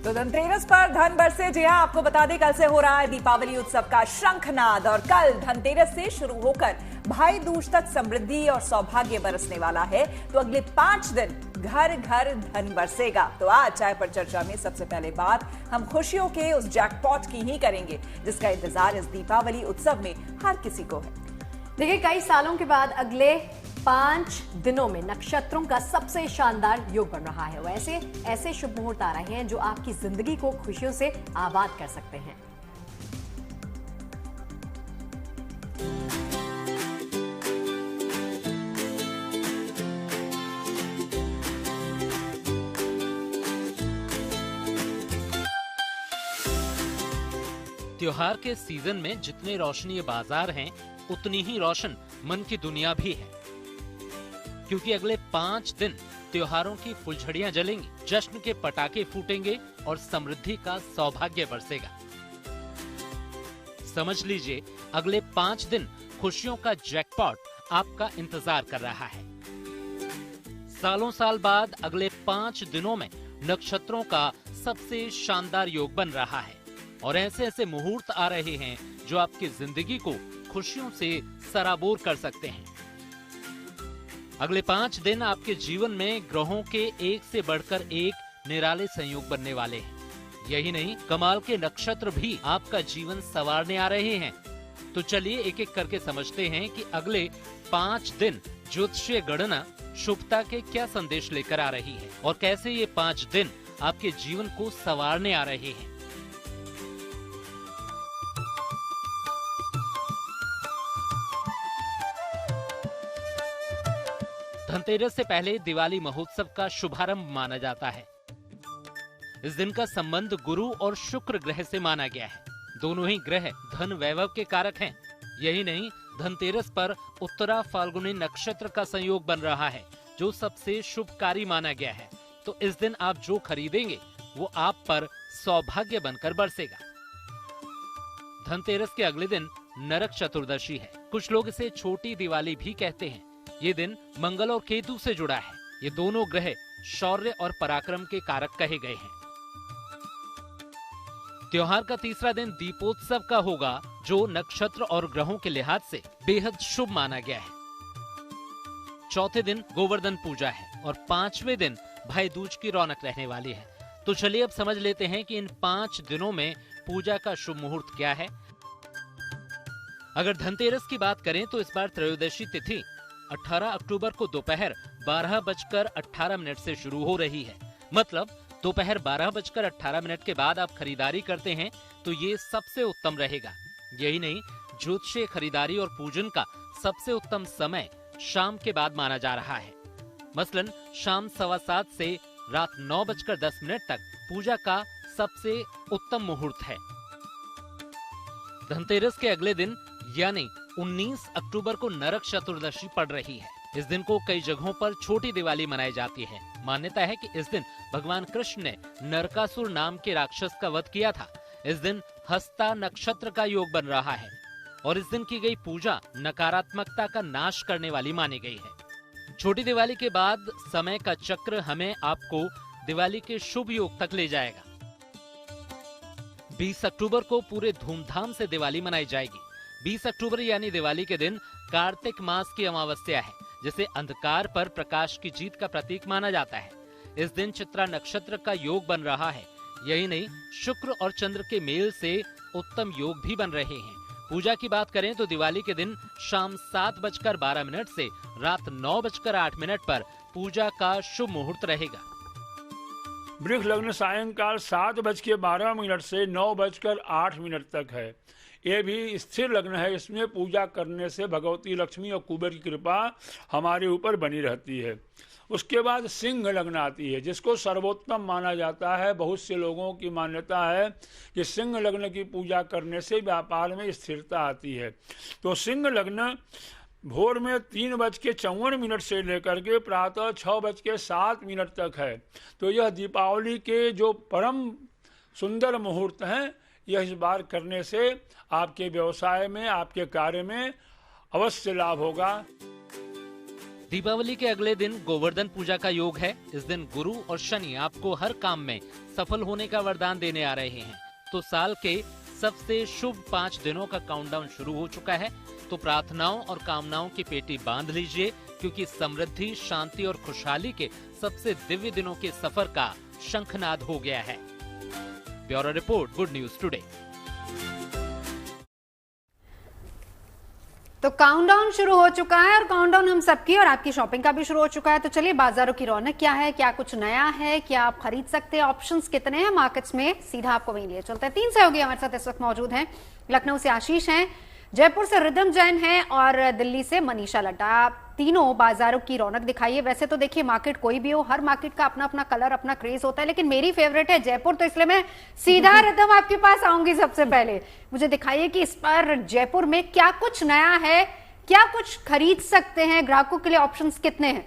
तो धनतेरस पर धन बरसे। जी हाँ, आपको बता दें कल से हो रहा है दीपावली उत्सव का शंखनाद और कल धनतेरस से शुरू होकर भाई दूज तक समृद्धि और सौभाग्य बरसने वाला है। तो अगले 5 दिन घर घर धन बरसेगा। तो आज चाय पर चर्चा में सबसे पहले बात हम खुशियों के उस जैकपॉट की ही करेंगे जिसका इंतजार इस दीपावली उत्सव में हर किसी को है। देखिए, कई सालों के बाद अगले 5 दिनों में नक्षत्रों का सबसे शानदार योग बन रहा है। वैसे ऐसे शुभ मुहूर्त आ रहे हैं जो आपकी जिंदगी को खुशियों से आबाद कर सकते हैं। त्योहार के सीजन में जितने रोशनी बाजार हैं, उतनी ही रोशन मन की दुनिया भी है, क्योंकि अगले 5 दिन त्योहारों की फुलझड़ियां जलेंगी, जश्न के पटाखे फूटेंगे और समृद्धि का सौभाग्य बरसेगा। समझ लीजिए, अगले 5 दिन खुशियों का जैकपॉट आपका इंतजार कर रहा है। सालों साल बाद अगले 5 दिनों में नक्षत्रों का सबसे शानदार योग बन रहा है और ऐसे ऐसे मुहूर्त आ रहे हैं जो आपकी जिंदगी को खुशियों से सराबोर कर सकते हैं। अगले 5 दिन आपके जीवन में ग्रहों के एक से बढ़कर एक निराले संयोग बनने वाले हैं। यही नहीं, कमाल के नक्षत्र भी आपका जीवन संवारने आ रहे हैं। तो चलिए एक एक करके समझते हैं कि अगले 5 दिन ज्योतिषीय गणना शुभता के क्या संदेश लेकर आ रही है और कैसे ये 5 दिन आपके जीवन को संवारने आ रहे हैं। धनतेरस से पहले दिवाली महोत्सव का शुभारंभ माना जाता है। इस दिन का संबंध गुरु और शुक्र ग्रह से माना गया है। दोनों ही ग्रह धन वैभव के कारक हैं। यही नहीं, धनतेरस पर उत्तरा फाल्गुनी नक्षत्र का संयोग बन रहा है जो सबसे शुभकारी माना गया है। तो इस दिन आप जो खरीदेंगे वो आप पर सौभाग्य बनकर बरसेगा। धनतेरस के अगले दिन नरक चतुर्दशी है। कुछ लोग इसे छोटी दिवाली भी कहते हैं। ये दिन मंगल और केतु से जुड़ा है। ये दोनों ग्रह शौर्य और पराक्रम के कारक कहे गए हैं। त्योहार का तीसरा दिन दीपोत्सव का होगा जो नक्षत्र और ग्रहों के लिहाज से बेहद शुभ माना गया है। चौथे दिन गोवर्धन पूजा है और 5वें दिन भाई दूज की रौनक रहने वाली है। तो चलिए अब समझ लेते हैं कि इन 5 दिनों में पूजा का शुभ मुहूर्त क्या है। अगर धनतेरस की बात करें तो इस बार त्रयोदशी तिथि 18 अक्टूबर को दोपहर 12:18 से शुरू हो रही है। मतलब दोपहर 12:18 के बाद आप खरीदारी करते हैं तो ये सबसे उत्तम रहेगा। यही नहीं, ज्योतिषीय खरीदारी और पूजन का सबसे उत्तम समय शाम के बाद माना जा रहा है। मसलन शाम 7:15 से रात 9:10 तक पूजा का सबसे उत्तम मुहूर्त है। धनतेरस के अगले दिन यानी 19 अक्टूबर को नरक चतुर्दशी पड़ रही है। इस दिन को कई जगहों पर छोटी दिवाली मनाई जाती है। मान्यता है कि इस दिन भगवान कृष्ण ने नरकासुर नाम के राक्षस का वध किया था। इस दिन हस्ता नक्षत्र का योग बन रहा है और इस दिन की गई पूजा नकारात्मकता का नाश करने वाली मानी गई है। छोटी दिवाली के बाद समय का चक्र हमें आपको दिवाली के शुभ योग तक ले जाएगा। 20 अक्टूबर को पूरे धूमधाम से दिवाली मनाई जाएगी। 20 अक्टूबर यानी दिवाली के दिन कार्तिक मास की अमावस्या है, जिसे अंधकार पर प्रकाश की जीत का प्रतीक माना जाता है। इस दिन चित्रा नक्षत्र का योग बन रहा है। यही नहीं, शुक्र और चंद्र के मेल से उत्तम योग भी बन रहे हैं। पूजा की बात करें तो दिवाली के दिन शाम 7:12 से रात 9:08 पर पूजा का शुभ मुहूर्त रहेगा। वृक्ष लग्न सायंकाल 7:12 से 9:08 तक है। ये भी स्थिर लग्न है। इसमें पूजा करने से भगवती लक्ष्मी और कुबेर की कृपा हमारे ऊपर बनी रहती है। उसके बाद सिंह लग्न आती है जिसको सर्वोत्तम माना जाता है। बहुत से लोगों की मान्यता है कि सिंह लग्न की पूजा करने से व्यापार में स्थिरता आती है। तो सिंह लग्न भोर में 3:54 से लेकर के प्रातः 6:07 तक है। तो यह दीपावली के जो परम सुंदर मुहूर्त हैं, यह इस बार करने से आपके व्यवसाय में, आपके कार्य में अवश्य लाभ होगा। दीपावली के अगले दिन गोवर्धन पूजा का योग है। इस दिन गुरु और शनि आपको हर काम में सफल होने का वरदान देने आ रहे हैं। तो साल के सबसे शुभ 5 दिनों का काउंटडाउन शुरू हो चुका है। तो प्रार्थनाओं और कामनाओं की पेटी बांध लीजिए, क्योंकि समृद्धि, शांति और खुशहाली के सबसे दिव्य दिनों के सफर का शंखनाद हो गया है। Bureau report, good news today. तो काउंटडाउन शुरू हो चुका है और काउंटडाउन हम सबकी और आपकी शॉपिंग का भी शुरू हो चुका है। तो चलिए, बाजारों की रौनक क्या है, क्या कुछ नया है, क्या आप खरीद सकते हैं, ऑप्शंस कितने हैं मार्केट्स में, सीधा आपको वहीं लिए चलते हैं। 3 सहयोगी हमारे साथ इस वक्त मौजूद हैं। लखनऊ से आशीष हैं, जयपुर से रिदम जैन है और दिल्ली से मनीषा लड्डा। तीनों बाजारों की रौनक दिखाइए। वैसे तो देखिए, मार्केट कोई भी हो, हर मार्केट का अपना अपना कलर, अपना क्रेज होता है, लेकिन मेरी फेवरेट है जयपुर, तो इसलिए मैं सीधा रिदम आपके पास आऊंगी। सबसे पहले मुझे दिखाइए कि इस पर जयपुर में क्या कुछ नया है, क्या कुछ खरीद सकते हैं, ग्राहकों के लिए ऑप्शंस कितने हैं?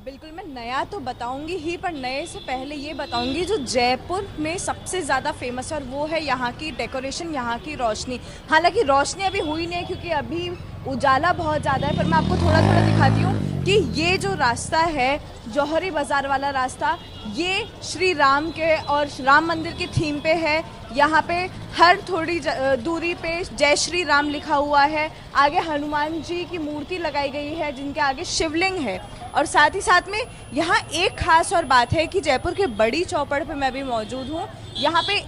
बिल्कुल, मैं नया तो बताऊंगी ही, पर नए से पहले ये बताऊंगी जो जयपुर में सबसे ज़्यादा फेमस है, और वो है यहाँ की डेकोरेशन, यहाँ की रोशनी। हालांकि रोशनी अभी हुई नहीं है क्योंकि अभी उजाला बहुत ज़्यादा है, पर मैं आपको थोड़ा थोड़ा दिखाती हूँ कि ये जो रास्ता है, जौहरी बाज़ार वाला रास्ता, ये श्री राम के और राम मंदिर की थीम पे है। यहाँ पे हर थोड़ी दूरी पे जय श्री राम लिखा हुआ है। आगे हनुमान जी की मूर्ति लगाई गई है, जिनके आगे शिवलिंग है। और साथ ही साथ में यहाँ एक खास और बात है कि जयपुर के बड़ी चौपड़ पे मैं अभी मौजूद हूँ। यहाँ पे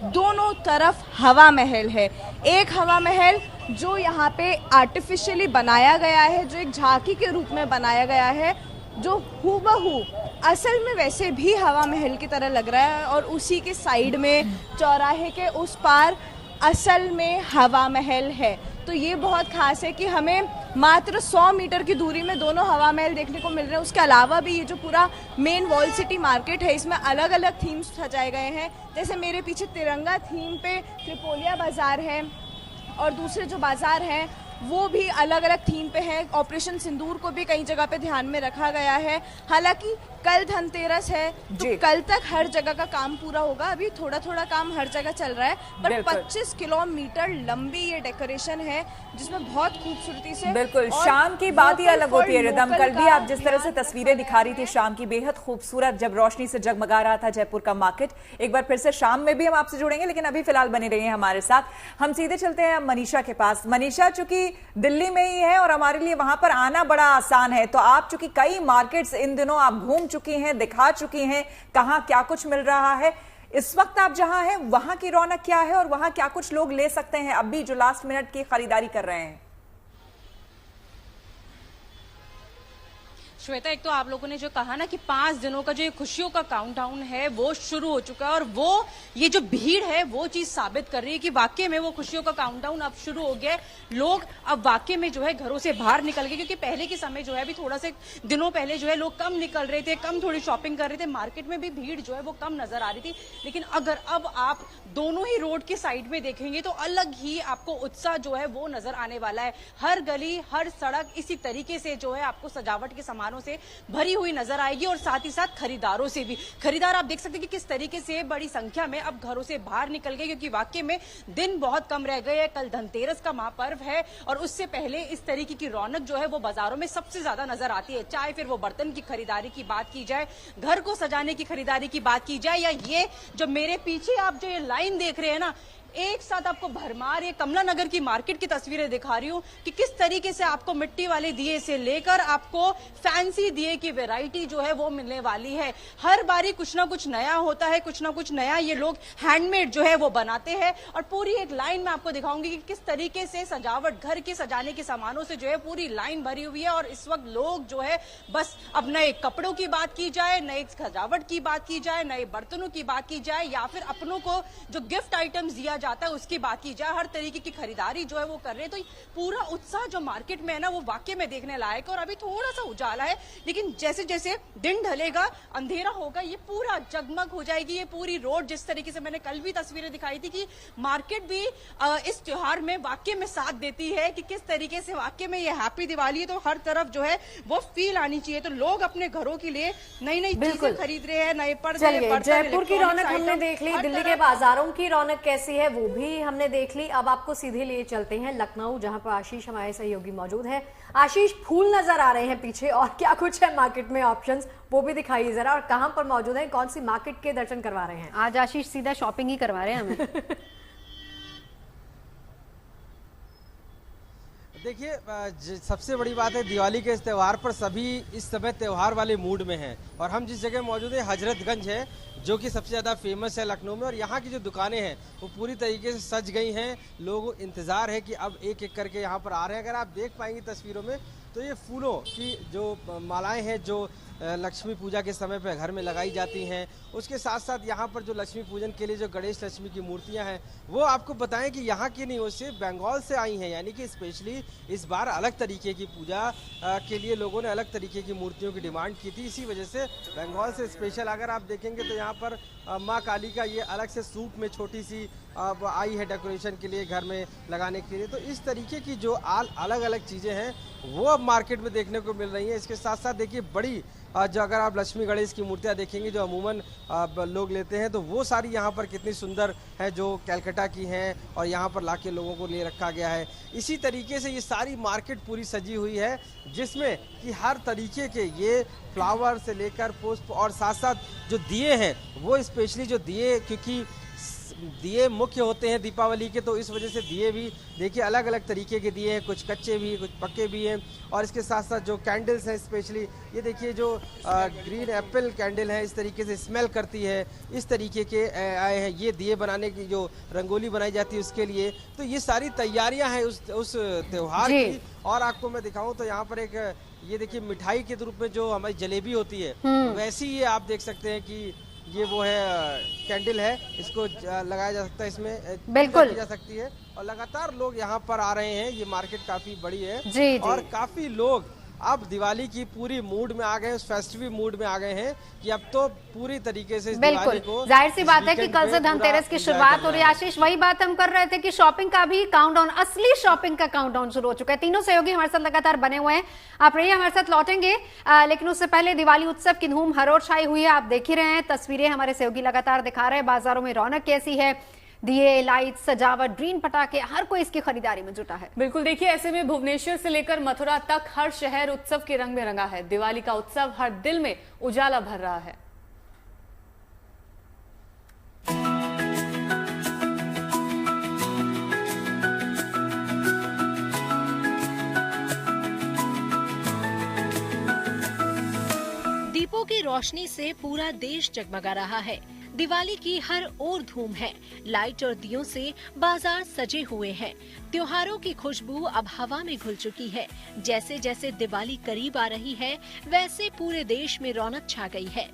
दोनों तरफ हवा महल है। एक हवा महल जो यहाँ पे आर्टिफिशियली बनाया गया है, जो एक झांकी के रूप में बनाया गया है, जो हूबहू असल में वैसे भी हवा महल की तरह लग रहा है। और उसी के साइड में चौराहे के उस पार असल में हवा महल है। तो ये बहुत खास है कि हमें मात्र 100 मीटर की दूरी में दोनों हवा महल देखने को मिल रहे हैं। उसके अलावा भी ये जो पूरा मेन वॉल सिटी मार्केट है, इसमें अलग अलग थीम्स सजाए गए हैं। जैसे मेरे पीछे तिरंगा थीम पे त्रिपोलिया बाज़ार है, और दूसरे जो बाज़ार हैं वो भी अलग अलग थीम पे है। ऑपरेशन सिंदूर को भी कई जगह पे ध्यान में रखा गया है। हालांकि कल धनतेरस है, तो कल तक हर जगह का काम पूरा होगा। अभी थोड़ा थोड़ा काम हर जगह चल रहा है, पर 25 किलोमीटर लंबी ये डेकोरेशन है, जिसमें बहुत खूबसूरती से। बिल्कुल, शाम की बात ही अलग होती है रिदम। कल भी आप जिस तरह से तस्वीरें दिखा रही थी शाम की, बेहद खूबसूरत, जब रोशनी से जगमगा रहा था जयपुर का मार्केट। एक बार फिर से शाम में भी हम आपसे जुड़ेंगे, लेकिन अभी फिलहाल बने रहिए हमारे साथ। हम सीधे चलते हैं मनीषा के पास। मनीषा, चूंकि दिल्ली में ही है और हमारे लिए वहां पर आना बड़ा आसान है, तो आप चूंकि कई मार्केट्स इन दिनों आप घूम चुकी हैं, दिखा चुकी हैं, कहां क्या कुछ मिल रहा है, इस वक्त आप जहां हैं वहां की रौनक क्या है और वहां क्या कुछ लोग ले सकते हैं अभी जो लास्ट मिनट की खरीदारी कर रहे हैं? श्वेता, एक तो आप लोगों ने जो कहा ना कि 5 दिनों का जो ये खुशियों का काउंटडाउन है वो शुरू हो चुका है, और वो ये जो भीड़ है वो चीज साबित कर रही है कि वाकई में वो खुशियों का काउंटडाउन अब शुरू हो गया है। लोग अब वाकई में जो है घरों से बाहर निकल गए, क्योंकि पहले के समय जो है अभी थोड़ा से दिनों पहले जो है लोग कम निकल रहे थे, कम थोड़ी शॉपिंग कर रहे थे, मार्केट में भी भीड़ जो है वो कम नजर आ रही थी। लेकिन अगर अब आप दोनों ही रोड के साइड में देखेंगे तो अलग ही आपको उत्साह जो है वो नजर आने वाला है। हर गली, हर सड़क इसी तरीके से जो है आपको सजावट के सामानों से भरी हुई नजर आएगी, और साथ ही साथ खरीदारों से भी। खरीदार आप देख सकते हैं कि किस तरीके से बड़ी संख्या में अब घरों से बाहर निकल गए, क्योंकि वाकई में दिन बहुत कम रह गए हैं। कल धनतेरस का महापर्व है, और उससे पहले इस तरीके की रौनक जो है वो बाजारों में सबसे ज्यादा नजर आती है। चाहे फिर वो बर्तन की खरीदारी की बात की जाए, घर को सजाने की खरीदारी की बात की जाए, या ये जो मेरे पीछे आप जो ये लाइन देख रहे हैं ना, एक साथ आपको भरमार ये कमला नगर की मार्केट की तस्वीरें दिखा रही हूँ कि किस तरीके से आपको मिट्टी वाले दिए से लेकर आपको फैंसी दिए की वैरायटी जो है वो मिलने वाली है। हर बारी कुछ ना कुछ नया होता है, कुछ ना कुछ नया ये लोग हैंडमेड जो है वो बनाते हैं। और पूरी एक लाइन में आपको दिखाऊंगी कि किस तरीके से सजावट, घर के सजाने के सामानों से जो है पूरी लाइन भरी हुई है। और इस वक्त लोग जो है बस अब नए कपड़ों की बात की जाए, नए सजावट की बात की जाए, नए बर्तनों की बात की जाए, या फिर अपनों को जो गिफ्ट आइटम्स दिया जाता है उसकी बात की जाए, हर तरीके की खरीदारी जो है वो कर रहे हैं। तो पूरा उत्साह जो मार्केट में है ना वो वाकई में देखने लायक। और अभी थोड़ा सा उजाला है, लेकिन जैसे जैसे दिन ढलेगा, अंधेरा होगा, ये पूरा जगमग हो जाएगी ये पूरी रोड। जिस तरीके से मैंने कल भी तस्वीरें दिखाई थी कि मार्केट भी इस त्योहार में वाकई में साथ देती है कि किस तरीके से वाकई में ये हैप्पी दिवाली है, तो हर तरफ जो है वो फील आनी चाहिए। तो लोग अपने घरों के लिए नई नई चीजें खरीद रहे हैं, नए पर्दे। जयपुर की रौनक हमने देख ली, दिल्ली के बाजारों की रौनक कैसी है वो भी हमने देख ली। अब आपको सीधे लिए चलते हैं लखनऊ, जहां पर आशीष हमारे सहयोगी मौजूद है। आशीष, फूल नजर आ रहे हैं पीछे, और क्या कुछ है मार्केट में ऑप्शंस, वो भी दिखाइए जरा, और कहां पर मौजूद हैं, कौन सी मार्केट के दर्शन करवा रहे हैं? आज आशीष सीधा शॉपिंग ही करवा रहे हैं हमें। देखिए, सबसे बड़ी बात है दिवाली के इस त्यौहार पर सभी इस समय त्यौहार वाले मूड में हैं, और हम जिस जगह मौजूद है हजरतगंज है, जो कि सबसे ज़्यादा फेमस है लखनऊ में, और यहाँ की जो दुकानें हैं वो पूरी तरीके से सज गई हैं। लोगों को इंतज़ार है कि अब एक एक करके यहाँ पर आ रहे हैं। अगर आप देख पाएंगे तस्वीरों में तो ये फूलों की जो मालाएं हैं जो लक्ष्मी पूजा के समय पर घर में लगाई जाती हैं, उसके साथ साथ यहाँ पर जो लक्ष्मी पूजन के लिए जो गणेश लक्ष्मी की मूर्तियाँ हैं वो आपको बताएं कि यहाँ की नहीं, वो सिर्फ बंगाल से आई हैं, यानी कि स्पेशली इस बार अलग तरीके की पूजा के लिए लोगों ने अलग तरीके की मूर्तियों की डिमांड की थी। इसी वजह से बंगाल से स्पेशल अगर आप देखेंगे तो यहाँ पर माँ काली का ये अलग से सूट में छोटी सी आई है डेकोरेशन के लिए, घर में लगाने के लिए। तो इस तरीके की जो अलग अलग चीज़ें हैं वो अब मार्केट में देखने को मिल रही हैं। इसके साथ साथ देखिए बड़ी जो अगर आप लक्ष्मी गणेश की मूर्तियाँ देखेंगे जो अमूमन लोग लेते हैं, तो वो सारी यहाँ पर कितनी सुंदर है, जो कैलकाटा की हैं और यहाँ पर लाके लोगों को लिए रखा गया है। इसी तरीके से ये सारी मार्केट पूरी सजी हुई है, जिसमें कि हर तरीके के ये फ्लावर से लेकर पुष्प, और साथ साथ जो दिए हैं वो स्पेशली जो दिए, क्योंकि दिए मुख्य होते हैं दीपावली के, तो इस वजह से दिए भी देखिए अलग अलग तरीके के दिए हैं, कुछ कच्चे भी कुछ पक्के भी हैं। और इसके साथ साथ जो कैंडल्स हैं स्पेशली ये देखिए जो ग्रीन एप्पल कैंडल है, इस तरीके से स्मेल करती है, इस तरीके के आए हैं। ये दिए बनाने की जो रंगोली बनाई जाती है उसके लिए, तो ये सारी तैयारियां हैं उस त्योहार की। और आपको मैं दिखाऊं तो यहाँ पर एक ये देखिए मिठाई के रूप में जो हमारी जलेबी होती है, वैसी ये आप देख सकते हैं कि ये वो है कैंडल है, इसको लगाया जा सकता है, इसमें बिल्कुल जा सकती है। और लगातार लोग यहाँ पर आ रहे हैं, ये मार्केट काफी बड़ी है जी, और काफी लोग अब दिवाली की पूरी मूड में आ गए, उस फेस्टिव मूड में आ गए हैं कि अब तो पूरी तरीके से इस दिवाली को, जाहिर सी बात है कि कल से धनतेरस की शुरुआत हो रही है। आशीष, वही बात हम कर रहे थे कि शॉपिंग का भी काउंटडाउन, असली शॉपिंग का काउंटडाउन शुरू हो चुका है। तीनों सहयोगी हमारे साथ लगातार बने हुए हैं, आप रहिए, हमारे साथ लौटेंगे, लेकिन उससे पहले दिवाली उत्सव की धूम हर ओर छाई हुई है। आप देख ही रहे हैं तस्वीरें, हमारे सहयोगी लगातार दिखा रहे हैं बाजारों में रौनक कैसी है, दिए, लाइट, सजावट, ग्रीन पटाखे, हर कोई इसकी खरीदारी में जुटा है। बिल्कुल, देखिए ऐसे में भुवनेश्वर से लेकर मथुरा तक हर शहर उत्सव के रंग में रंगा है। दिवाली का उत्सव हर दिल में उजाला भर रहा है। दीपों की रोशनी से पूरा देश जगमगा रहा है। दिवाली की हर ओर धूम है, लाइट और दियों से बाजार सजे हुए हैं। त्योहारों की खुशबू अब हवा में घुल चुकी है। जैसे जैसे दिवाली करीब आ रही है, वैसे पूरे देश में रौनक छा गई है।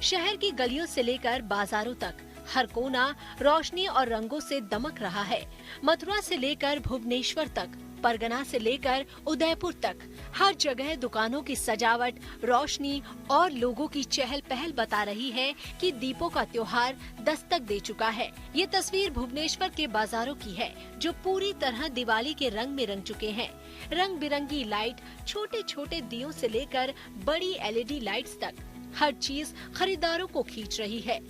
शहर की गलियों से लेकर बाजारों तक हर कोना रोशनी और रंगों से दमक रहा है। मथुरा से लेकर भुवनेश्वर तक, परगना से लेकर उदयपुर तक, हर जगह दुकानों की सजावट, रोशनी और लोगों की चहल पहल बता रही है कि दीपों का त्योहार दस्तक दे चुका है। ये तस्वीर भुवनेश्वर के बाजारों की है, जो पूरी तरह दिवाली के रंग में रंग चुके हैं। रंग बिरंगी लाइट, छोटे छोटे दियों से लेकर बड़ी LED लाइट्स तक, हर चीज खरीदारों को खींच रही है।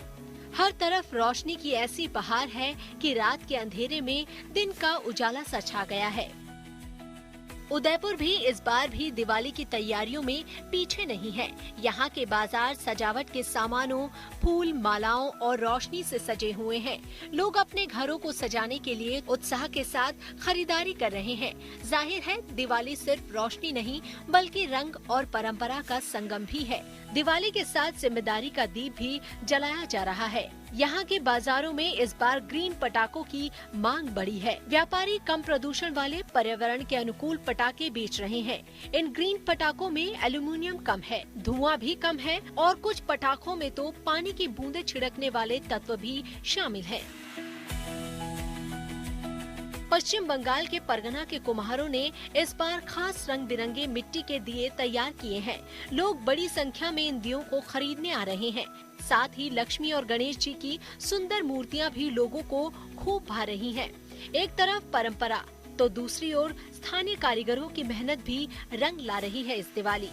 हर तरफ रोशनी की ऐसी बहार है कि रात के अंधेरे में दिन का उजाला सा छा गया है। उदयपुर भी इस बार भी दिवाली की तैयारियों में पीछे नहीं है। यहाँ के बाजार सजावट के सामानों, फूल, मालाओं और रोशनी से सजे हुए हैं। लोग अपने घरों को सजाने के लिए उत्साह के साथ खरीदारी कर रहे हैं। जाहिर है दिवाली सिर्फ रोशनी नहीं बल्कि रंग और परंपरा का संगम भी है। दिवाली के साथ जिम्मेदारी का दीप भी जलाया जा रहा है। यहाँ के बाजारों में इस बार ग्रीन पटाखों की मांग बढ़ी है। व्यापारी कम प्रदूषण वाले पर्यावरण के अनुकूल पटाखे बेच रहे हैं। इन ग्रीन पटाखों में एल्यूमिनियम कम है, धुआं भी कम है और कुछ पटाखों में तो पानी की बूंदें छिड़कने वाले तत्व भी शामिल हैं। पश्चिम बंगाल के परगना के कुम्हारों ने इस बार खास रंग बिरंगे मिट्टी के दिए तैयार किए हैं। लोग बड़ी संख्या में इन दियों को खरीदने आ रहे हैं। साथ ही लक्ष्मी और गणेश जी की सुंदर मूर्तियां भी लोगों को खूब भा रही हैं। एक तरफ परंपरा तो दूसरी ओर स्थानीय कारीगरों की मेहनत भी रंग ला रही है इस दिवाली।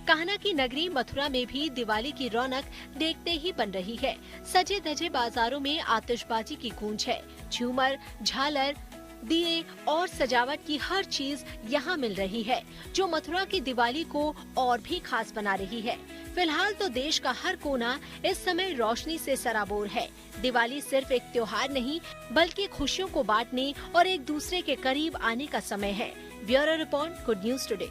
कान्हा की नगरी मथुरा में भी दिवाली की रौनक देखते ही बन रही है। सजे धजे बाजारों में आतिशबाजी की गूंज है। झूमर, झालर, दिए और सजावट की हर चीज यहाँ मिल रही है, जो मथुरा की दिवाली को और भी खास बना रही है। फिलहाल तो देश का हर कोना इस समय रोशनी से सराबोर है। दिवाली सिर्फ एक त्योहार नहीं, बल्कि खुशियों को बांटने और एक दूसरे के करीब आने का समय है। Bureau report, good news today.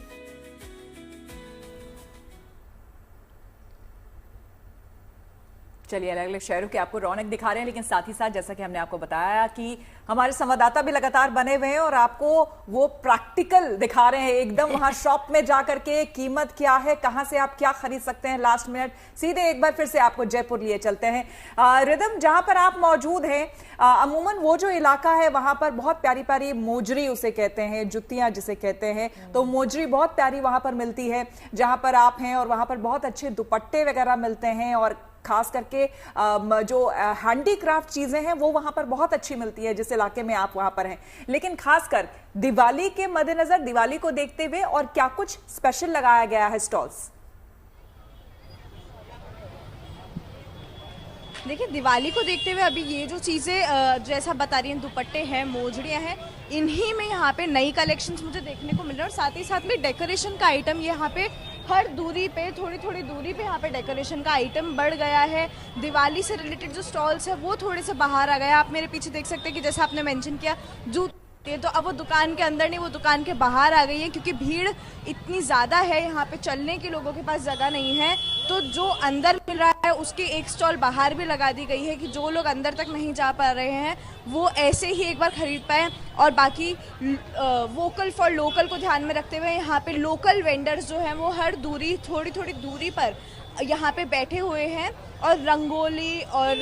चलिए, अलग अलग शहरों के आपको रौनक दिखा रहे हैं, लेकिन साथ ही साथ जैसा कि हमने आपको बताया कि हमारे संवाददाता भी लगातार बने हुए हैं और आपको वो प्रैक्टिकल दिखा रहे हैं, एकदम वहां शॉप में जाकर के कीमत क्या है, कहां से आप क्या खरीद सकते हैं लास्ट मिनट। सीधे एक बार फिर से आपको जयपुर लिए चलते हैं। रिदम, जहां पर आप मौजूद हैं, अमूमन वो जो इलाका है वहां पर बहुत प्यारी प्यारी मोजरी उसे कहते हैं, जुतियां जिसे कहते हैं, तो मोजरी बहुत प्यारी वहां पर मिलती है जहां पर आप हैं, और वहां पर बहुत अच्छे दुपट्टे वगैरह मिलते हैं, और खास करके जो हैंडीक्राफ्ट चीजें हैं वो वहां पर बहुत अच्छी मिलती है जिस इलाके में आप वहां पर हैं। लेकिन खासकर दिवाली के मद्देनजर, दिवाली को देखते हुए और क्या कुछ स्पेशल लगाया गया है स्टॉल्स? देखिए, दिवाली को देखते हुए अभी ये जो चीज़ें जैसा बता रही हैं, दुपट्टे हैं, मोजड़ियाँ हैं, इन्हीं में यहाँ पे नई कलेक्शंस मुझे देखने को मिल रहा है। और साथ ही साथ में डेकोरेशन का आइटम यहाँ पे हर दूरी पे, थोड़ी थोड़ी दूरी पे यहाँ पे डेकोरेशन का आइटम बढ़ गया है। दिवाली से रिलेटेड जो स्टॉल्स है वो थोड़े से बाहर आ गए। आप मेरे पीछे देख सकते हैं कि जैसा आपने मेंशन किया जूते, तो अब वो दुकान के अंदर नहीं, वो दुकान के बाहर आ गई है, क्योंकि भीड़ इतनी ज़्यादा है यहाँ पे, चलने की लोगों के पास जगह नहीं है। तो जो अंदर मिल रहा है उसकी एक स्टॉल बाहर भी लगा दी गई है कि जो लोग अंदर तक नहीं जा पा रहे हैं वो ऐसे ही एक बार खरीद पाए। और बाकी वोकल फॉर लोकल को ध्यान में रखते हुए यहाँ पे लोकल वेंडर्स जो हैं वो हर दूरी, थोड़ी थोड़ी दूरी पर यहाँ पे बैठे हुए हैं, और रंगोली और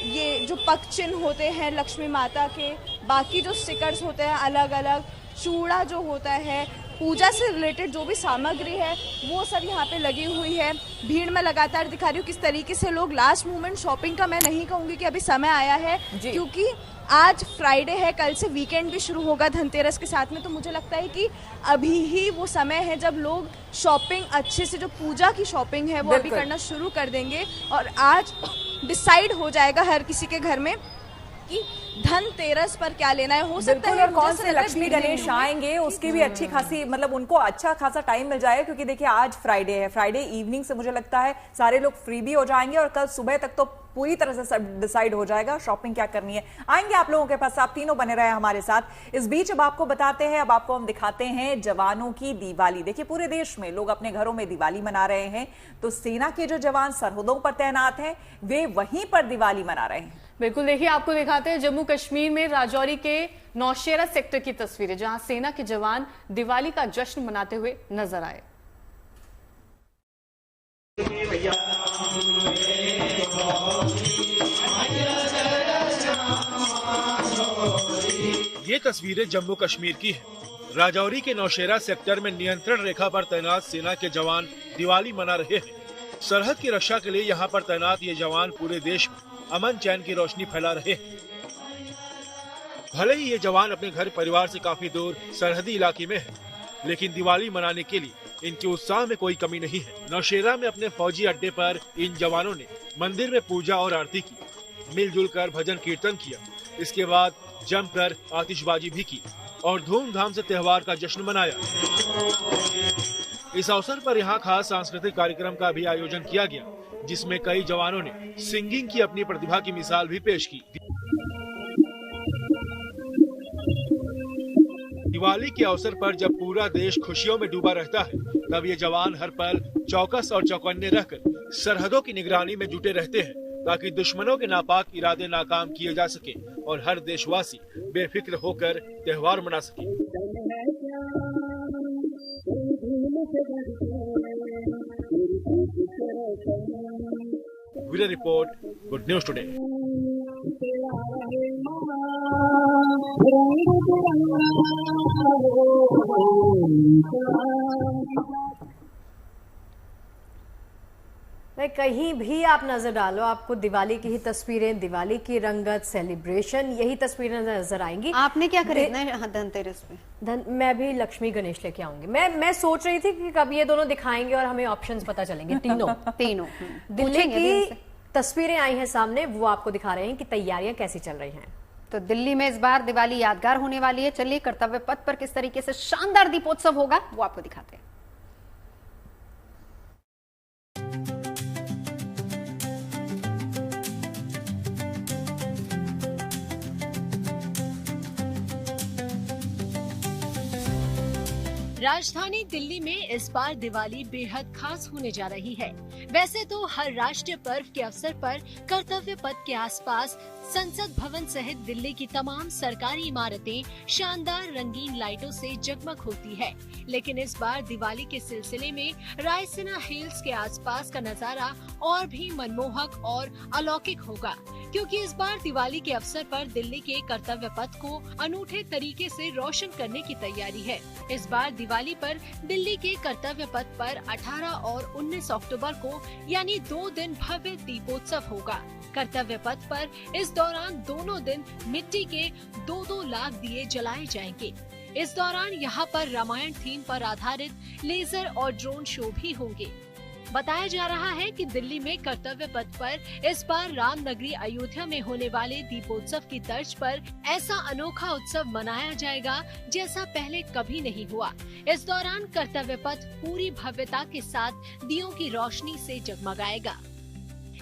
ये जो पग चिन्ह होते हैं लक्ष्मी माता के, बाकी जो स्टिकर्स होते हैं अलग अलग, चूड़ा जो होता है, पूजा से रिलेटेड जो भी सामग्री है वो सब यहाँ पे लगी हुई है। भीड़ में लगातार दिखा रही हूँ किस तरीके से लोग लास्ट मोमेंट शॉपिंग का, मैं नहीं कहूँगी कि अभी समय आया है, क्योंकि आज फ्राइडे है, कल से वीकेंड भी शुरू होगा धनतेरस के साथ में। तो मुझे लगता है कि अभी ही वो समय है जब लोग शॉपिंग अच्छे से, जो पूजा की शॉपिंग है वो अभी करना शुरू कर देंगे, और आज डिसाइड हो जाएगा हर किसी के घर में कि धनतेरस पर क्या लेना है। हो सकता है कौन से लक्ष्मी गणेश आएंगे उसकी भी अच्छी खासी, मतलब उनको अच्छा खासा टाइम मिल जाएगा, क्योंकि देखिए आज फ्राइडे है, फ्राइडे इवनिंग से मुझे लगता है सारे लोग फ्री भी हो जाएंगे, और कल सुबह तक तो पूरी तरह से सब डिसाइड हो जाएगा शॉपिंग क्या करनी है। आएंगे आप लोगों के पास, आप तीनों बने रहे हमारे साथ। इस बीच अब आपको बताते हैं, अब आपको हम दिखाते हैं जवानों की दिवाली। देखिए, पूरे देश में लोग अपने घरों में दिवाली मना रहे हैं, तो सेना के जो जवान सरहदों पर तैनात हैं वे वहीं पर दिवाली मना रहे हैं। बिल्कुल, देखिए आपको दिखाते हैं जम्मू कश्मीर में राजौरी के नौशेरा सेक्टर की तस्वीरें, जहां सेना के जवान दिवाली का जश्न मनाते हुए नजर आए। ये तस्वीरें जम्मू कश्मीर की है। राजौरी के नौशेरा सेक्टर में नियंत्रण रेखा पर तैनात सेना के जवान दिवाली मना रहे हैं। सरहद की रक्षा के लिए यहाँ पर तैनात ये जवान पूरे देश में अमन चैन की रोशनी फैला रहे हैं। भले ही ये जवान अपने घर परिवार से काफी दूर सरहदी इलाके में है, लेकिन दिवाली मनाने के लिए इनके उत्साह में कोई कमी नहीं है। नौशेरा में अपने फौजी अड्डे पर इन जवानों ने मंदिर में पूजा और आरती की, मिलजुल कर भजन कीर्तन किया, इसके बाद जमकर आतिशबाजी भी की और धूमधाम से त्योहार का जश्न मनाया। इस अवसर पर यहाँ खास सांस्कृतिक कार्यक्रम का भी आयोजन किया गया, जिसमें कई जवानों ने सिंगिंग की अपनी प्रतिभा की मिसाल भी पेश की। दिवाली के अवसर पर जब पूरा देश खुशियों में डूबा रहता है, तब ये जवान हर पल चौकस और चौकन्ने रहकर सरहदों की निगरानी में जुटे रहते हैं, ताकि दुश्मनों के नापाक इरादे नाकाम किए जा सके और हर देशवासी बेफिक्र होकर त्योहार मना सके। Bureau report, good news today. भाई कहीं भी आप नजर डालो आपको दिवाली की ही तस्वीरें, दिवाली की रंगत, सेलिब्रेशन, यही तस्वीरें नजर आएंगी। आपने क्या खरीदना है धनतेरस पे? मैं भी लक्ष्मी गणेश लेके आऊंगी। मैं सोच रही थी कि कब ये दोनों दिखाएंगे और हमें ऑप्शंस पता चलेंगे। तीनों दिल्ली की तस्वीरें आई हैं सामने, वो आपको दिखा रहे हैं कि तैयारियां कैसी चल रही हैं। तो दिल्ली में इस बार दिवाली यादगार होने वाली है। चलिए कर्तव्य पथ पर किस तरीके से शानदार दीपोत्सव होगा वो आपको दिखाते हैं। राजधानी दिल्ली में इस बार दिवाली बेहद खास होने जा रही है। वैसे तो हर राष्ट्रीय पर्व के अवसर पर कर्तव्य पथ के आसपास संसद भवन सहित दिल्ली की तमाम सरकारी इमारतें शानदार रंगीन लाइटों से जगमग होती है, लेकिन इस बार दिवाली के सिलसिले में रायसीना हिल्स के आसपास का नजारा और भी मनमोहक और अलौकिक होगा, क्योंकि इस बार दिवाली के अवसर पर दिल्ली के कर्तव्य पथ को अनूठे तरीके से रोशन करने की तैयारी है। इस बार दिवाली पर दिल्ली के कर्तव्य पथ पर 18 और 19 अक्टूबर को यानी 2 दिन भव्य दीपोत्सव होगा। कर्तव्य पथ पर इस दौरान दोनों दिन मिट्टी के 2-2 लाख दिए जलाए जाएंगे। इस दौरान यहाँ पर रामायण थीम पर आधारित लेजर और ड्रोन शो भी होंगे। बताया जा रहा है कि दिल्ली में कर्तव्य पथ पर इस बार राम नगरी अयोध्या में होने वाले दीपोत्सव की तर्ज पर ऐसा अनोखा उत्सव मनाया जाएगा जैसा पहले कभी नहीं हुआ। इस दौरान कर्तव्य पथ पूरी भव्यता के साथ दियों की रोशनी से जगमगाएगा।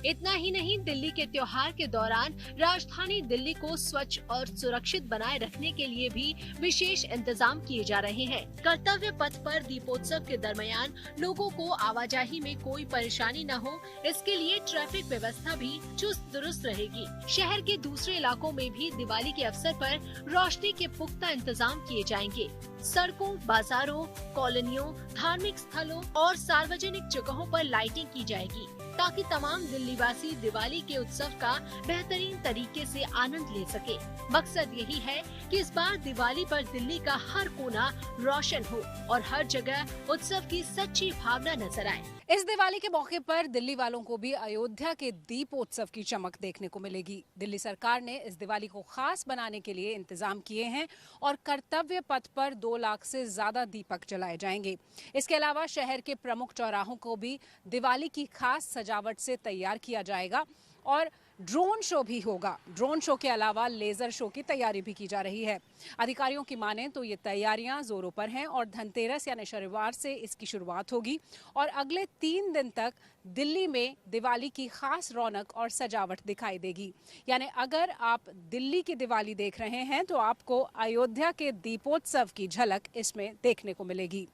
इतना ही नहीं, दिल्ली के त्योहार के दौरान राजधानी दिल्ली को स्वच्छ और सुरक्षित बनाए रखने के लिए भी विशेष इंतजाम किए जा रहे हैं। कर्तव्य पथ पर दीपोत्सव के दरमियान लोगों को आवाजाही में कोई परेशानी न हो, इसके लिए ट्रैफिक व्यवस्था भी चुस्त दुरुस्त रहेगी। शहर के दूसरे इलाकों में भी दिवाली के अवसर पर रोशनी के पुख्ता इंतजाम किए जाएंगे। सड़कों, बाजारों, कॉलोनियों, धार्मिक स्थलों और सार्वजनिक जगहों पर लाइटिंग की जाएगी, ताकि तमाम दिल्लीवासी दिवाली के उत्सव का बेहतरीन तरीके से आनंद ले सके। मकसद यही है कि इस बार दिवाली पर दिल्ली का हर कोना रोशन हो और हर जगह उत्सव की सच्ची भावना नजर आए। इस दिवाली के मौके पर दिल्ली वालों को भी अयोध्या के दीपोत्सव की चमक देखने को मिलेगी। दिल्ली सरकार ने इस दिवाली को खास बनाने के लिए इंतजाम किए हैं और कर्तव्य पथ पर 2 लाख से ज्यादा दीपक जलाए जाएंगे। इसके अलावा शहर के प्रमुख चौराहों को भी दिवाली की खास सजावट से तैयार किया जाएगा और ड्रोन शो भी होगा। ड्रोन शो के अलावा लेजर शो की तैयारी भी की जा रही है। अधिकारियों की माने तो ये तैयारियां जोरों पर हैं और धनतेरस यानी शनिवार से इसकी शुरुआत होगी और अगले 3 दिन तक दिल्ली में दिवाली की खास रौनक और सजावट दिखाई देगी। यानी अगर आप दिल्ली की दिवाली देख रहे हैं तो आपको अयोध्या के दीपोत्सव की झलक इसमें देखने को मिलेगी।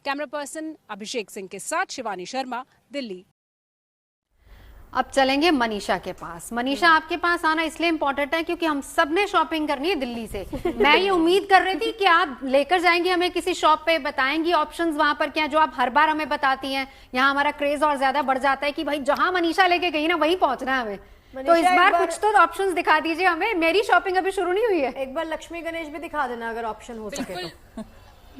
कैमरा पर्सन अभिषेक सिंह के साथ शिवानी शर्मा, दिल्ली। अब चलेंगे मनीषा के पास। मनीषा, आपके पास आना इसलिए इम्पोर्टेंट है क्योंकि हम सब ने शॉपिंग करनी है दिल्ली से। मैं ये उम्मीद कर रही थी कि आप लेकर जाएंगी हमें किसी शॉप पे, बताएंगी ऑप्शंस वहां पर क्या, जो आप हर बार हमें बताती हैं। यहाँ हमारा क्रेज और ज्यादा बढ़ जाता है कि भाई जहां मनीषा लेके गई ना वहीं पहुंचना है हमें। तो इस बार कुछ तो ऑप्शंस दिखा दीजिए हमें। मेरी शॉपिंग अभी शुरू नहीं हुई है। एक बार लक्ष्मी गणेश भी दिखा देना अगर ऑप्शन हो सके तो।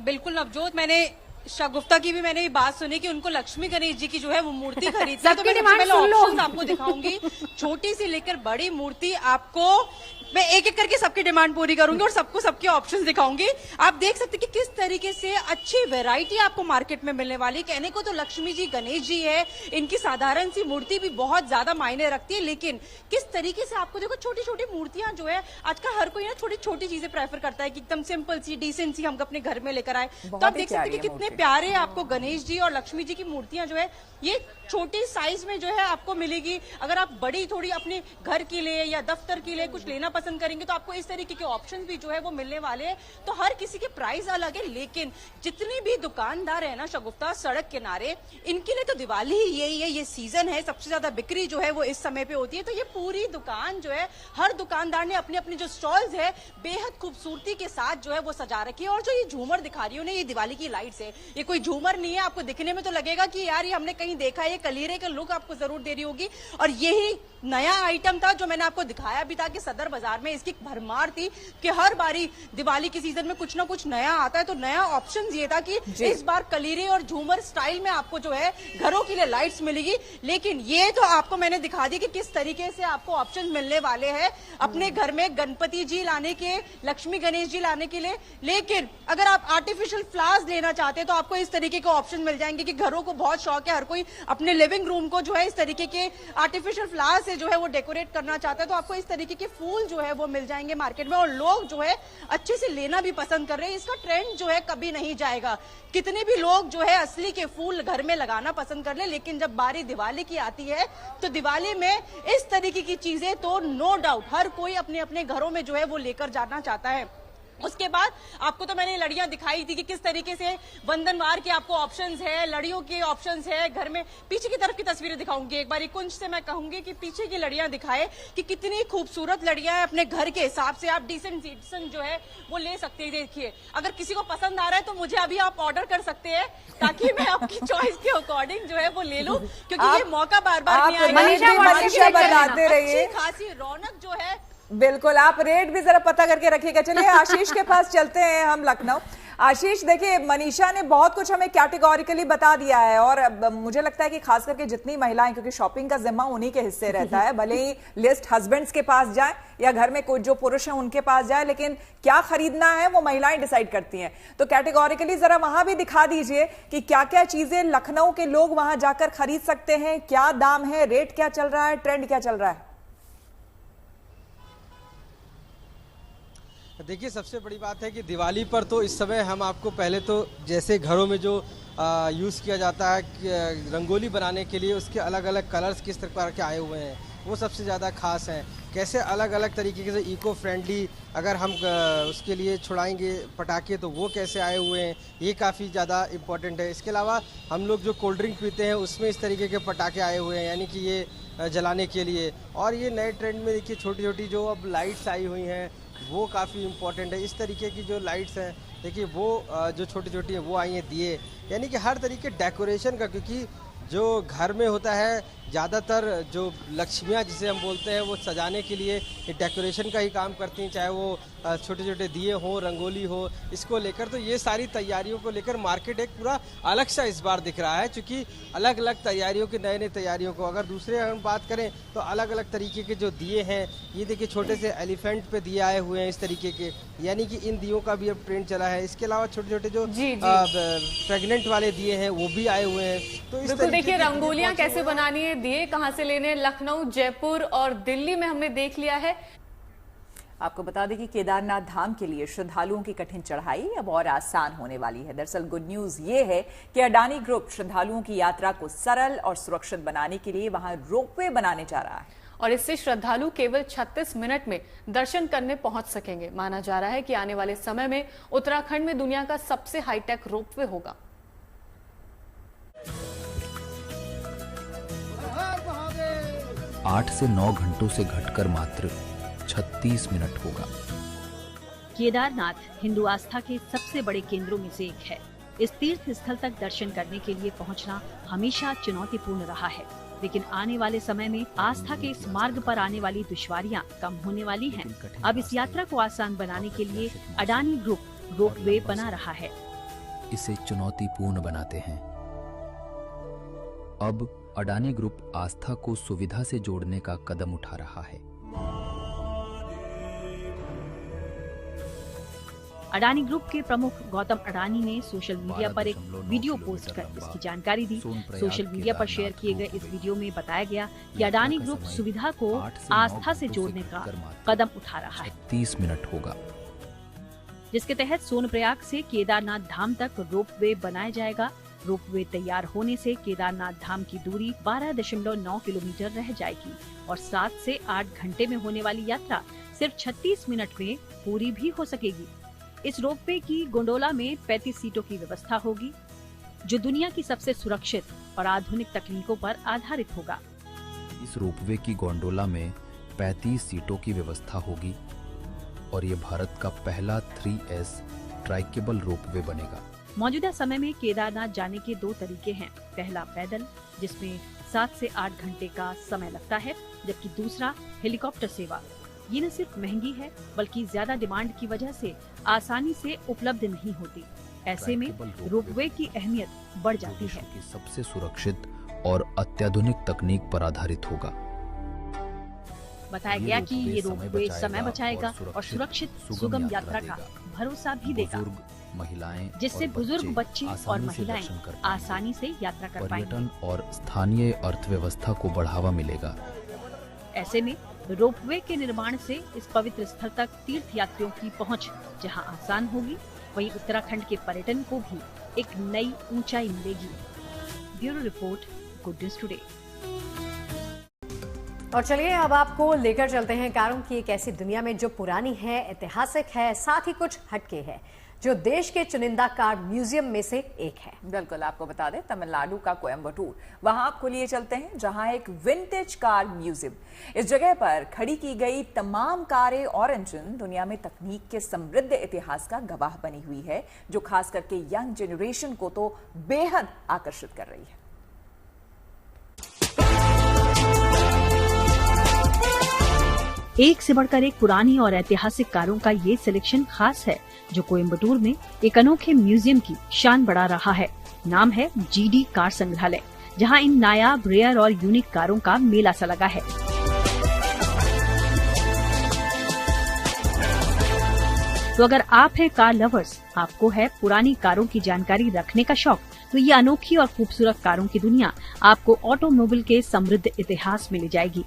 बिल्कुल नवजोत, मैंने शगुफ्ता की भी मैंने ये बात सुनी कि उनको लक्ष्मी गणेश जी की जो है वो मूर्ति खरीदनी है, तो मैं सबसे पहले ऑप्शंस आपको दिखाऊंगी। छोटी सी लेकर बड़ी मूर्ति, आपको मैं एक एक करके सबकी डिमांड पूरी करूंगी और सबको सबके ऑप्शंस दिखाऊंगी। आप देख सकते हैं कि किस तरीके से अच्छी वैरायटी आपको मार्केट में मिलने वाली। कहने को तो लक्ष्मी जी गणेश जी है, इनकी साधारण सी मूर्ति भी बहुत ज्यादा मायने रखती है, लेकिन किस तरीके से आपको देखो छोटी छोटी मूर्तियां जो है, आजकल हर कोई ना छोटी छोटी चीजें प्रेफर करता है कि एकदम सिंपल सी डिसेंट सी हम अपने घर में लेकर आए। तो आप देख सकते हैं कि कितने प्यारे आपको गणेश जी और लक्ष्मी जी की मूर्तियां जो है ये छोटी साइज में जो है आपको मिलेगी। अगर आप बड़ी थोड़ी अपने घर के लिए या दफ्तर के लिए कुछ लेना पसंद करेंगे तो आपको इस तरीके के ऑप्शन भी जो है वो मिलने वाले हैं। तो हर किसी के प्राइस अलग है, लेकिन जितने भी दुकानदार है ना शगुफ्ता सड़क किनारे, इनके लिए तो दिवाली ही यही है, ये सीजन है, सबसे ज्यादा बिक्री जो है वो इस समय पे होती है। तो ये पूरी दुकान जो है, हर दुकानदार ने अपनी अपनी जो स्टॉल्स है बेहद खूबसूरती के साथ जो है वो सजा रखी है। और जो ये झूमर दिखा रही हूँ ना, ये दिवाली की लाइट्स है, ये कोई झूमर नहीं है। आपको दिखने में तो लगेगा कि यार ये हमने कहीं देखा है, ये कलीरे का लुक आपको जरूर दे रही होगी। और यही नया आइटम था जो मैंने आपको दिखाया भी था कि सदर बाजार में इसकी भरमार थी कि हर बारी दिवाली के सीजन में कुछ ना कुछ नया आता है। तो नया ऑप्शन ये था कि इस बार कलीरे और झूमर स्टाइल में आपको जो है घरों के लिए लाइट्स मिलेगी। लेकिन ये तो आपको मैंने दिखा दी कि किस तरीके से आपको ऑप्शन मिलने वाले हैं अपने घर में गणपति जी लाने के, लक्ष्मी गणेश जी लाने के लिए। लेकिन अगर आप आर्टिफिशियल फ्लावर्स लेना चाहते हैं तो आपको इस तरीके के ऑप्शन मिल जाएंगे कि घरों को बहुत शौक है, हर कोई अपने लिविंग रूम को जो है इस तरीके के आर्टिफिशियल फ्लावर से जो है वो डेकोरेट करना चाहता है। तो आपको इस तरीके के फूल जो है वो मिल जाएंगे मार्केट में और लोग जो है अच्छे से लेना भी पसंद कर रहे हैं। इसका ट्रेंड जो है कभी नहीं जाएगा। कितने भी लोग जो है असली के फूल घर में लगाना पसंद कर ले, लेकिन जब बारी दिवाली की आती है तो दिवाली में इस तरीके की चीजें तो नो डाउट हर कोई अपने अपने घरों में जो है वो लेकर जाना चाहता है। उसके बाद आपको तो मैंने लड़ियां दिखाई थी कि किस तरीके से वंदनवार के आपको ऑप्शंस है, लड़ियों के ऑप्शंस है घर में। पीछे की तरफ की तस्वीरें दिखाऊंगी एक बार। कुंज से मैं कहूंगी कि पीछे की लड़ियां दिखाए कि कितनी खूबसूरत लड़ियां हैं। अपने घर के हिसाब से आप डिसेंट जो है वो ले सकते हैं। देखिए अगर किसी को पसंद आ रहा है तो मुझे अभी आप ऑर्डर कर सकते हैं ताकि मैं आपकी चॉइस के अकॉर्डिंग जो है वो ले लूं, क्योंकि ये मौका बार बार नहीं आएगा। मनीषा बताते रहिए, खासी रौनक जो है। बिल्कुल, आप रेट भी जरा पता करके रखिएगा। चलिए आशीष के पास चलते हैं हम लखनऊ। आशीष, देखिए मनीषा ने बहुत कुछ हमें कैटेगोरिकली बता दिया है और मुझे लगता है कि खास करके जितनी महिलाएं, क्योंकि शॉपिंग का जिम्मा उन्हीं के हिस्से रहता है, भले ही लिस्ट हस्बैंड्स के पास जाए या घर में कोई जो पुरुष है उनके पास जाए, लेकिन क्या खरीदना है वो महिलाएं डिसाइड करती हैं। तो कैटेगोरिकली जरा वहां भी दिखा दीजिए कि क्या क्या चीजें लखनऊ के लोग वहां जाकर खरीद सकते हैं, क्या दाम है, रेट क्या चल रहा है, ट्रेंड क्या चल रहा है। देखिए सबसे बड़ी बात है कि दिवाली पर तो इस समय हम आपको पहले तो जैसे घरों में जो यूज़ किया जाता है रंगोली बनाने के लिए, उसके अलग अलग कलर्स किस प्रकार के आए हुए हैं वो सबसे ज़्यादा खास हैं। कैसे अलग अलग तरीके से इको फ्रेंडली अगर हम उसके लिए छुड़ाएंगे पटाखे तो वो कैसे आए हुए हैं, ये काफ़ी ज़्यादा इम्पोर्टेंट है। इसके अलावा हम लोग जो कोल्ड ड्रिंक पीते हैं उसमें इस तरीके के पटाखे आए हुए हैं, यानी कि ये जलाने के लिए। और ये नए ट्रेंड में देखिए छोटी छोटी जो अब लाइट्स आई हुई हैं वो काफ़ी इम्पोर्टेंट है। इस तरीके की जो लाइट्स हैं देखिए वो जो छोटी छोटी है वो आई हैं दिए, यानी कि हर तरीके डेकोरेशन का, क्योंकि जो घर में होता है ज़्यादातर जो लक्ष्मियाँ जिसे हम बोलते हैं वो सजाने के लिए ये डेकोरेशन का ही काम करती हैं, चाहे वो छोटे छोटे दिए हों, रंगोली हो, इसको लेकर। तो ये सारी तैयारियों को लेकर मार्केट एक पूरा अलग सा इस बार दिख रहा है, क्योंकि अलग अलग तैयारियों की नए नए तैयारियों को अगर दूसरे हम बात करें तो अलग अलग तरीके के जो दिए हैं, ये देखिए छोटे से एलिफेंट पे दिए आए हुए हैं इस तरीके के, यानी कि इन दियों का भी अब ट्रेंड चला है। इसके अलावा छोटे छोटे जो प्रेग्नेंट वाले दिए हैं वो भी आए हुए हैं। तो इस तरीके देखिए रंगोलियां कैसे बनानी है, दिए कहां से लेने, लखनऊ, जयपुर और दिल्ली में हमने देख लिया है। आपको बता दें कि केदारनाथ धाम के लिए श्रद्धालुओं की कठिन चढ़ाई अब और आसान होने वाली है। दरअसल गुड न्यूज ये है कि अडानी ग्रुप श्रद्धालुओं की यात्रा को सरल और सुरक्षित बनाने के लिए वहां रोपवे बनाने जा रहा है और इससे श्रद्धालु केवल 36 मिनट में दर्शन करने पहुंच सकेंगे। माना जा रहा है कि आने वाले समय में उत्तराखंड में दुनिया का सबसे हाईटेक रोपवे होगा। 8 से 9 घंटों से घटकर मात्र 36 मिनट होगा। केदारनाथ हिंदू आस्था के सबसे बड़े केंद्रों में से एक है। इस तीर्थ स्थल तक दर्शन करने के लिए पहुंचना हमेशा चुनौतीपूर्ण रहा है, लेकिन आने वाले समय में आस्था के इस मार्ग पर आने वाली दुश्वारियां कम होने वाली हैं। अब इस यात्रा को आसान बनाने के लिए अडानी ग्रुप रोपवे बना रहा है। इसे चुनौतीपूर्ण बनाते हैं। अब अडानी ग्रुप आस्था को सुविधा से जोड़ने का कदम उठा रहा है। अडानी ग्रुप के प्रमुख गौतम अडानी ने सोशल मीडिया पर एक वीडियो पोस्ट कर इसकी जानकारी दी। सोशल मीडिया पर शेयर किए गए इस वीडियो में बताया गया कि अडानी ग्रुप सुविधा को आस्था से जोड़ने का कदम उठा रहा है। 30 मिनट होगा, जिसके तहत सोनप्रयाग से केदारनाथ धाम तक रोपवे बनाया जाएगा। रोपवे तैयार होने से केदारनाथ धाम की दूरी 12.9 किलोमीटर रह जाएगी और 7 से 8 घंटे में होने वाली यात्रा सिर्फ 36 मिनट में पूरी भी हो सकेगी। इस रोपवे की गोंडोला में 35 सीटों की व्यवस्था होगी, जो दुनिया की सबसे सुरक्षित और आधुनिक तकनीकों पर आधारित होगा। इस रोपवे की गोंडोला में 35 सीटों की व्यवस्था होगी और ये भारत का पहला 3S ट्राइकेबल रोपवे बनेगा। मौजूदा समय में केदारनाथ जाने के 2 तरीके हैं। पहला पैदल, जिसमें 7 से 8 घंटे का समय लगता है, जबकि दूसरा हेलीकॉप्टर सेवा। ये न सिर्फ महंगी है बल्कि ज्यादा डिमांड की वजह से आसानी से उपलब्ध नहीं होती। ऐसे में रोपवे की अहमियत बढ़ जाती है। सबसे सुरक्षित और अत्याधुनिक तकनीक पर आधारित होगा। बताया गया कि ये रोपवे समय बचाएगा और सुरक्षित सुगम यात्रा का भरोसा भी देगा, महिलाएं जिससे बुजुर्ग, बच्चे और महिलाएं आसानी से यात्रा कर पाएंगे। पर्यटन और स्थानीय अर्थव्यवस्था को बढ़ावा मिलेगा। ऐसे में रोपवे के निर्माण से इस पवित्र स्थल तक तीर्थ यात्रियों की पहुंच जहां आसान होगी, वहीं उत्तराखंड के पर्यटन को भी एक नई ऊंचाई मिलेगी। Bureau report, good news today. और चलिए अब आपको लेकर चलते हैं कारों की एक ऐसी दुनिया में जो पुरानी है, ऐतिहासिक है, साथ ही कुछ हटके है, जो देश के चुनिंदा कार म्यूजियम में से एक है। बिल्कुल, आपको बता दें तमिलनाडु का कोयम्बटूर, वहां आपको लिए चलते हैं जहां एक विंटेज कार म्यूजियम। इस जगह पर खड़ी की गई तमाम कारें और इंजन दुनिया में तकनीक के समृद्ध इतिहास का गवाह बनी हुई है, जो खास करके यंग जनरेशन को तो बेहद आकर्षित कर रही है। एक से बढ़कर एक पुरानी और ऐतिहासिक कारों का ये सिलेक्शन खास है, जो कोयम्बटूर में एक अनोखे म्यूजियम की शान बढ़ा रहा है। नाम है जीडी कार संग्रहालय, जहां इन नायाब, रेयर और यूनिक कारों का मेला सा लगा है। तो अगर आप हैं कार लवर्स, आपको है पुरानी कारों की जानकारी रखने का शौक, तो ये अनोखी और खूबसूरत कारों की दुनिया आपको ऑटोमोबाइल के समृद्ध इतिहास में ले जाएगी।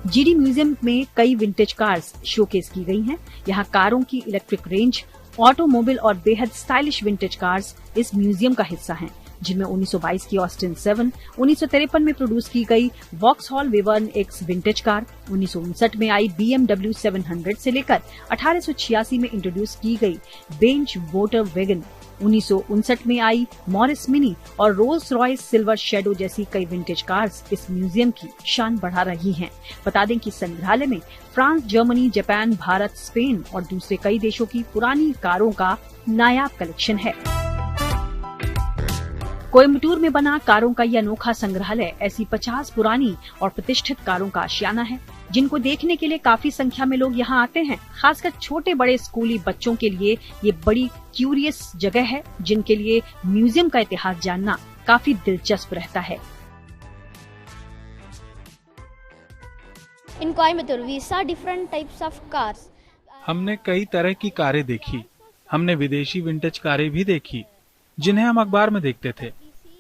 जीडी म्यूजियम में कई विंटेज कार्स शोकेस की गई हैं। यहाँ कारों की इलेक्ट्रिक रेंज, ऑटोमोबाइल और बेहद स्टाइलिश विंटेज कार्स इस म्यूजियम का हिस्सा हैं, जिनमें 1922 की ऑस्टिन 7, 1953 में प्रोड्यूस की गई वॉक्सहॉल वेवर्न एक्स विंटेज कार, 1959 में आई BMW 700 से लेकर 1886 में इंट्रोड्यूस की गई बेंच वोटर वैगन, 1959 में आई मॉरिस मिनी और रोल्स रॉयस सिल्वर शेडो जैसी कई विंटेज कार्स इस म्यूजियम की शान बढ़ा रही हैं। बता दें कि संग्रहालय में France, Germany, Japan, Bharat, Spain और दूसरे कई देशों की पुरानी कारों का नायाब कलेक्शन है। कोयम्बटूर में बना कारों का यह अनोखा संग्रहालय ऐसी 50 पुरानी और प्रतिष्ठित कारों का आशियाना है, जिनको देखने के लिए काफी संख्या में लोग यहाँ आते हैं। खासकर छोटे बड़े स्कूली बच्चों के लिए ये बड़ी क्यूरियस जगह है, जिनके लिए म्यूजियम का इतिहास जानना काफी दिलचस्प रहता है। In Coimbatore, we saw different types of cars. हमने कई तरह की कारें देखी। हमने विदेशी विंटेज कारें भी देखी, जिन्हें हम अखबार में देखते थे,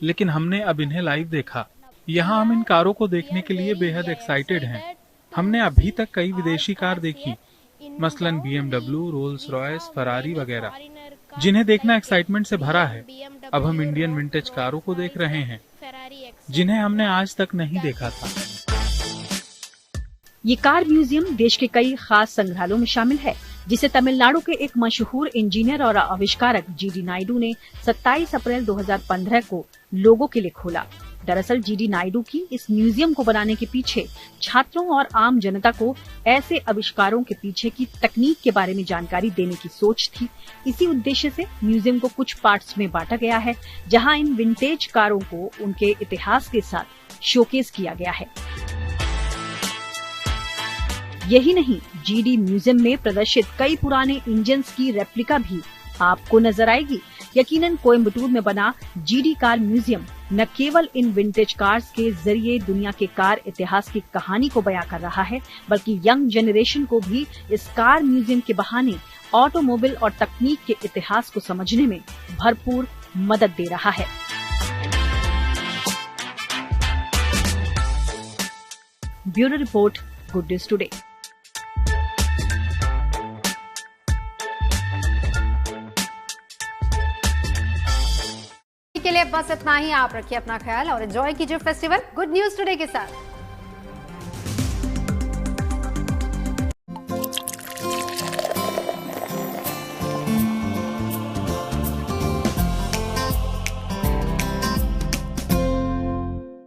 लेकिन हमने अब इन्हें लाइव देखा। यहाँ हम इन कारों को देखने के लिए बेहद एक्साइटेड हैं। हमने अभी तक कई विदेशी कार देखी, मसलन BMW, रोल्स रॉयस, फरारी वगैरह, जिन्हें देखना एक्साइटमेंट से भरा है। अब हम इंडियन विंटेज कारों को देख रहे हैं, जिन्हें हमने आज तक नहीं देखा था। ये कार म्यूजियम देश के कई खास संग्रहालयों में शामिल है, जिसे तमिलनाडु के एक मशहूर इंजीनियर और आविष्कारक जीडी नायडू ने 27 अप्रैल 2015 को लोगों के लिए खोला। दरअसल जीडी नायडू की इस म्यूजियम को बनाने के पीछे छात्रों और आम जनता को ऐसे आविष्कारों के पीछे की तकनीक के बारे में जानकारी देने की सोच थी। इसी उद्देश्य से म्यूजियम को कुछ पार्ट्स में बांटा गया है, जहां इन विंटेज कारों को उनके इतिहास के साथ शोकेस किया गया है। यही नहीं, जीडी म्यूजियम में प्रदर्शित कई पुराने इंजन्स की रेप्लिका भी आपको नजर आएगी। यकीनन कोयम्बटूर में बना जीडी कार म्यूजियम न केवल इन विंटेज कार्स के जरिए दुनिया के कार इतिहास की कहानी को बयां कर रहा है, बल्कि यंग जनरेशन को भी इस कार म्यूजियम के बहाने ऑटोमोबाइल और तकनीक के इतिहास को समझने में भरपूर मदद दे रहा है। Bureau report, good news today. के लिए बस इतना ही। आप रखिए अपना ख्याल और एंजॉय कीजिए फेस्टिवल गुड न्यूज टुडे के साथ।